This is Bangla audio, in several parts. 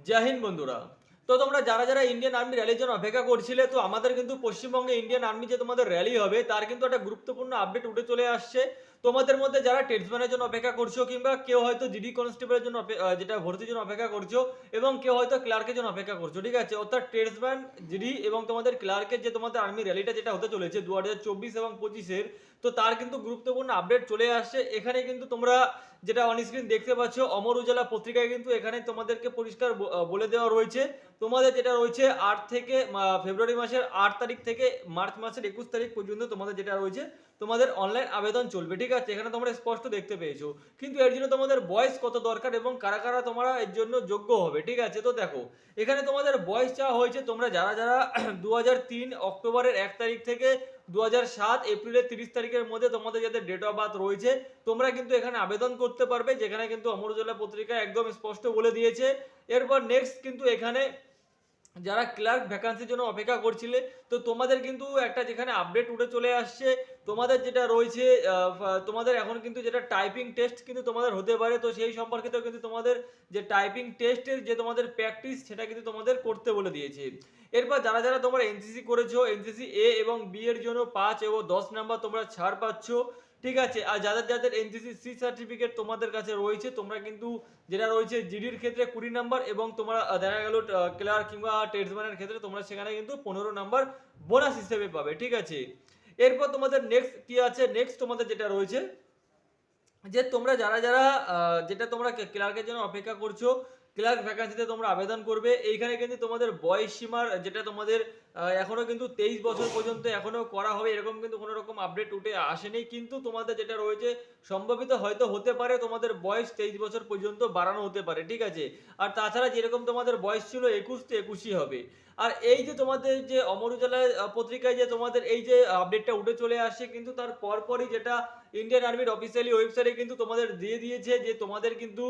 জয় হিন্দ বন্ধুরা। তো তোমরা যারা যারা ইন্ডিয়ান আর্মি র্যালির জন্য অপেক্ষা করছিলে, তো আমাদের কিন্তু পশ্চিমবঙ্গে ইন্ডিয়ান আর্মি যে তোমাদের র্যালি হবে তার কিন্তু একটা গুরুত্বপূর্ণ আপডেট উঠে চলে আসছে। তোমাদের মধ্যে যারা টেটসম্যানের জন্য অপেক্ষা করছো, কিংবা কেউ হয়তো জিডি কনস্টেবলের জন্য যেটা ভর্তির জন্য অপেক্ষা করছো, এবং কেউ হয়তো ক্লার্কের জন্য অপেক্ষা করছো, ঠিক আছে? অর্থাৎ টেটসম্যান, জিডি এবং তোমাদের ক্লার্কের যে তোমাদের আর্মি র্যালিটা যেটা হতে চলেছে 2024 এবং 25-এর, তো তার কিন্তু গুরুত্বপূর্ণ আপডেট চলে আসছে। এখানে কিন্তু তোমরা যেটা অন স্ক্রিন দেখতে পাচ্ছ, অমর উজালা পত্রিকায় কিন্তু এখানে তোমাদেরকে পরিষ্কার বলে দেওয়া রয়েছে তোমাদের যেটা রয়েছে 8 থেকে ফেব্রুয়ারি মাসের 8 তারিখ থেকে মার্চ মাসের 21 তারিখ পর্যন্ত তোমাদের যেটা রয়েছে তোমাদের অনলাইন আবেদন চলবে, ঠিক আছে? এখানে তোমরা স্পষ্ট দেখতে পেয়েছো। কিন্তু এর জন্য তোমাদের বয়স কত দরকার এবং কারা কারা তোমরা এর জন্য যোগ্য হবে, ঠিক আছে? তো দেখো, এখানে তোমাদের বয়স চাওয়া হয়েছে তোমরা যারা যারা 2003 অক্টোবরের 1 তারিখ থেকে 2007 এপ্রিলের 30 তারিখের মধ্যে তোমাদের যাদের ডেট অফ বার্থ রয়েছে, তোমরা কিন্তু এখানে আবেদন করতে পারবে, যেখানে কিন্তু অমর উজালা পত্রিকা একদম স্পষ্ট বলে দিয়েছে। এরপর নেক্সট কিন্তু এখানে যারা ক্লার্ক ভ্যাকান্সির জন্য অপেক্ষা করছিলে, তো তোমাদের কিন্তু একটা যেখানে আপডেট উঠে চলে আসছে। তোমাদের যেটা রয়েছে তোমাদের এখন কিন্তু যেটা টাইপিং টেস্ট কিন্তু তোমাদের হতে পারে, তো সেই সম্পর্কিত কিন্তু তোমাদের যে টাইপিং টেস্টের যে তোমাদের প্র্যাকটিস সেটা কিন্তু তোমাদের করতে বলে দিয়েছে। এরপর যারা যারা তোমরা এনসিসি করেছো, এনসিসি এ এবং বি এর জন্য 5 এবং 10 নাম্বার তোমরা ছাড় পাচ্ছ, ঠিক আছে? আর যাদের যাদের এনসিসি সি সার্টিফিকেট তোমাদের কাছে রয়েছে, তোমরা কিন্তু যেটা রয়েছে জিডির ক্ষেত্রে 20 নাম্বার, এবং তোমরা দেখা গেল ক্লার্ক কিংবা টেটসম্যানের ক্ষেত্রে তোমরা সেখানে কিন্তু 15 নাম্বার বোনাস হিসেবে পাবে, ঠিক আছে? এরপর তোমাদের নেক্সট কি আছে, নেক্সট তোমাদের যেটা রয়েছে যে তোমরা যারা যারা যেটা তোমরা ক্লার্কের জন্য অপেক্ষা করছো, ক্লার্ক ভ্যাকান্সিতে তোমরা আবেদন করবে। এইখানে কিন্তু তোমাদের বয়স সীমার যেটা তোমাদের এখনো কিন্তু 23 বছর পর্যন্ত এখনো করা হবে, এরকম কিন্তু কোনো রকম আপডেট উঠে আসেনি। কিন্তু তোমাদের যেটা রয়েছে সম্ভাবিত হয়তো হতে পারে তোমাদের বয়স 23 বছর পর্যন্ত বাড়ানো হতে পারে, ঠিক আছে? আর তাছাড়া যেরকম তোমাদের বয়স ছিল 21, তো 21ই হবে। আর এই যে তোমাদের যে অমর উজালা পত্রিকায় যে তোমাদের এই যে আপডেটটা উঠে চলে আসছে, কিন্তু তার পরপরই যেটা ইন্ডিয়ান আর্মির অফিসিয়ালি ওয়েবসাইটে কিন্তু তোমাদের দিয়ে দিয়েছে যে তোমাদের কিন্তু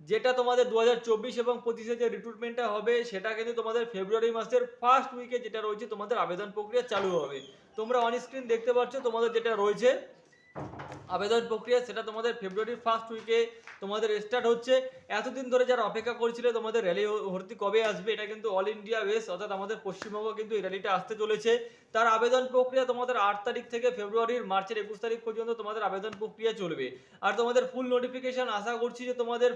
যেটা তোমাদের 2024 এবং 25-এ যে রিক্রুটমেন্টটা হবে সেটা কিন্তু তোমাদের ফেব্রুয়ারি মাসের ফার্স্ট উইকে যেটা রয়েছে তোমাদের আবেদন প্রক্রিয়া চালু হবে। তোমরা অন স্ক্রিন দেখতে পাচ্ছ তোমাদের যেটা রয়েছে আবেদন প্রক্রিয়া, সেটা তোমাদের ফেব্রুয়ারির ফার্স্ট উইকে তোমাদের স্টার্ট হচ্ছে। এতদিন ধরে যারা অপেক্ষা করছিল তোমাদের র্যালি ভর্তি কবে আসবে, এটা কিন্তু অল ইন্ডিয়া বেস, অর্থাৎ আমাদের পশ্চিমবঙ্গ কিন্তু এই র্যালিটা আসতে চলেছে। তার আবেদন প্রক্রিয়া তোমাদের 8 তারিখ থেকে ফেব্রুয়ারির মার্চের 21 তারিখ পর্যন্ত তোমাদের আবেদন প্রক্রিয়া চলবে। আর তোমাদের ফুল নোটিফিকেশন আশা করছি যে তোমাদের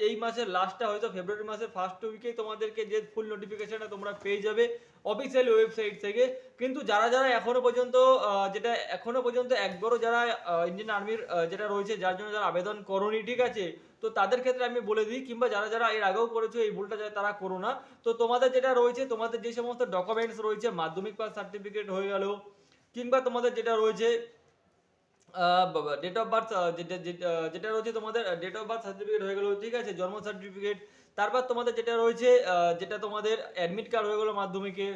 এই মাসের লাস্টটা হয়তো ফেব্রুয়ারি মাসের ফার্স্ট উইকেই তোমাদেরকে যে ফুল নোটিফিকেশনটা তোমরা পেয়ে যাবে অফিসিয়াল ওয়েবসাইট থেকে। কিন্তু যারা যারা এখনো পর্যন্ত যেটা এখনো পর্যন্ত একবারও যারা ইন্ডিয়ান আর্মির যেটা রয়েছে যার জন্য যারা আবেদন করোনি, ঠিক আছে? তো তাদের ক্ষেত্রে আমি বলে দিই, কিংবা যারা যারা এর আগেও করেছো এই ভুলটা যাতে তারা করো না। তো তোমাদের যেটা রয়েছে তোমাদের যে সমস্ত ডকুমেন্টস রয়েছে, মাধ্যমিক পাস সার্টিফিকেট হয়ে গেল, কিংবা তোমাদের যেটা রয়েছে ডেট অফ বার্থ যেটা রয়েছে তোমাদের ডেট অফ বার্থ সার্টিফিকেট হয়ে গেল, ঠিক আছে? জন্ম সার্টিফিকেট। তারপর তোমাদের যেটা রয়েছে যেটা তোমাদের অ্যাডমিট কার্ড হয়ে গেল মাধ্যমিকের,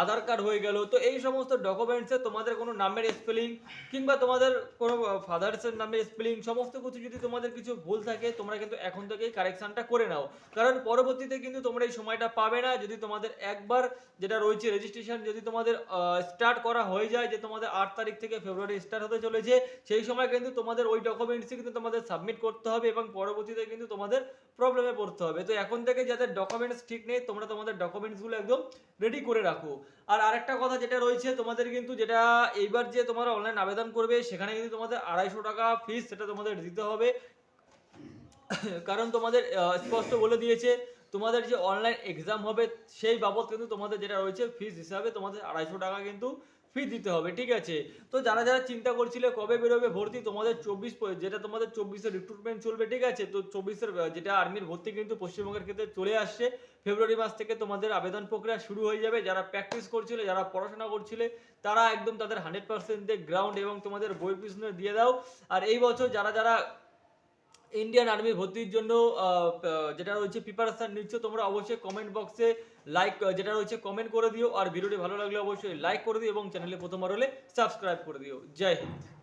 আধার কার্ড হয়ে গেল। তো এই সমস্ত ডকুমেন্টসে তোমাদের কোনো নামের স্পেলিং কিংবা তোমাদের কোনো ফাদার্সের নামের স্পেলিং সমস্ত কিছু যদি তোমাদের কিছু ভুল থাকে, তোমরা কিন্তু এখন থেকেই কারেকশনটা করে নাও। কারণ পরবর্তীতে কিন্তু তোমরা এই সময়টা পাবে না যদি তোমাদের একবার যেটা রয়েছে রেজিস্ট্রেশন যদি তোমাদের স্টার্ট করা হয়ে যায়, যে তোমাদের 8 তারিখ থেকে ফেব্রুয়ারি স্টার্ট হতে চলেছে, সেই সময় কিন্তু তোমাদের ওই ডকুমেন্টসই কিন্তু তোমাদের সাবমিট করতে হবে, এবং পরবর্তীতে কিন্তু তোমাদের প্রবলেমে পড়তে হবে। তো এখন থেকে যাদের ডকুমেন্টস ঠিক নেই, তোমরা তোমাদের ডকুমেন্টসগুলো একদম রেডি করে রাখো। আর আরেকটা কথা যেটা রয়েছে তোমাদের কিন্তু যেটা এইবার যে তোমরা অনলাইন আবেদন করবে সেখানে কিন্তু তোমাদের 250 টাকা ফিস সেটা তোমাদের দিতে হবে। কারণ তোমাদের স্পষ্ট বলে দিয়েছে তোমাদের যে অনলাইন এক্সাম হবে সেই বাবদ কিন্তু তোমাদের যেটা রয়েছে ফিস হিসাবে তোমাদের 250 টাকা কিন্তু ফি দিতে হবে, ঠিক আছে? তো যারা যারা চিন্তা করছিলে কবে বেরোবে ভর্তি, তোমাদের 24 যেটা তোমাদের 24-এর রিক্রুটমেন্ট চলবে, ঠিক আছে? তো 24-এর যেটা আর্মির ভর্তি কিন্তু পশ্চিমবঙ্গের ক্ষেত্রে চলে আসছে। ফেব্রুয়ারি মাস থেকে তোমাদের আবেদন প্রক্রিয়া শুরু হয়ে যাবে। যারা প্র্যাকটিস করছিলে, যারা পড়াশোনা করছিলে, তারা একদম তাদের 100% গ্রাউন্ড এবং তোমাদের বই পিছনে দিয়ে দাও। আর এই বছর যারা যারা ইন্ডিয়ান আর্মি ভর্তির জন্য যেটা রয়েছে প্রিপারেশন নিচ্ছ, তোমরা অবশ্যই কমেন্ট বক্সে লাইক যেটা রয়েছে কমেন্ট করে দিও। আর ভিডিওটি ভালো লাগলে অবশ্যই লাইক করে দিও এবং চ্যানেলে প্রথমবার হলে সাবস্ক্রাইব করে দিও। জয় হিন্দ।